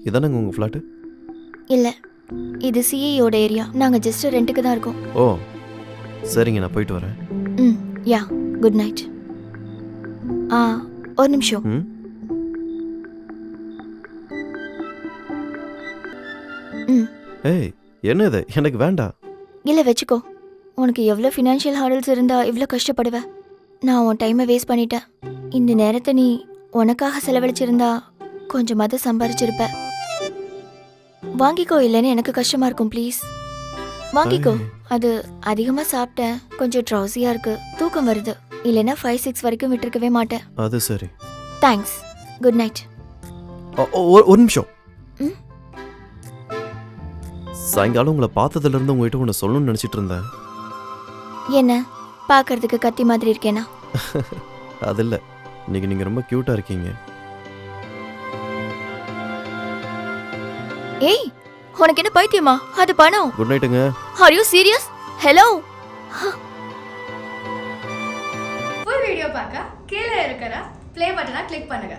இதானங்க உங்கள் ஃப்ளாட்டு? இல்லை, இது சிஏயோட ஏரியா. நாங்கள் ஜஸ்ட் ரெண்ட்டுக்கு தான் இருக்கோம். ஓ சரிங்க, நான் போயிட்டு வரேன். ம், யா, குட் நைட். ஆ, ஒரு நிமிஷம். ம் ம், ஏய், என்ன இது? எனக்கு வேண்டாம். இல்லை வச்சுக்கோ. உனக்கு எவ்வளோ ஃபினான்ஷியல் ஹார்டல்ஸ் இருந்தா இவ்வளோ கஷ்டப்படுவ. நான் உன் டைமை வேஸ்ட் பண்ணிட்டேன். இந்த நேரத்தை நீ உனக்காக செலவழிச்சிருந்தா கொஞ்சமாவது சம்பாரிச்சிருப்ப. வாங்கிக்கோ, இல்லைன்னு எனக்கு கஷ்டமா இருக்கும். ப்ளீஸ் வாங்கிக்கோ. ஏய். அது அதிகமாக சாப்பிட்டேன், கொஞ்சம் ட்ரௌசியாக இருக்கு, தூக்கம் வருது. இல்லைன்னா 5-6 வரைக்கும் விட்டுருக்கவே மாட்டேன். அது சரி. Thanks, good night. ஒரு நிமிஷம். ம்? சாயங்காலம் உங்களை பார்த்ததுலேருந்து உங்ககிட்ட ஒன்று சொல்லணும்னு நினச்சிட்டு இருந்தேன். என்ன பார்க்கறதுக்கு கத்தி மாதிரி இருக்கேனா? அது இல்லை, இன்னைக்கு நீங்கள் ரொம்ப க்யூட்டாக இருக்கீங்க. ஏய், உனக்கு என்ன பைத்தியமா? அது பணம். குட் நைட்டுங்க. Are you serious? Hello. Full video பார்க்க கீழே இருக்கிற ப்ளே பட்டனை கிளிக் பண்ணுங்க.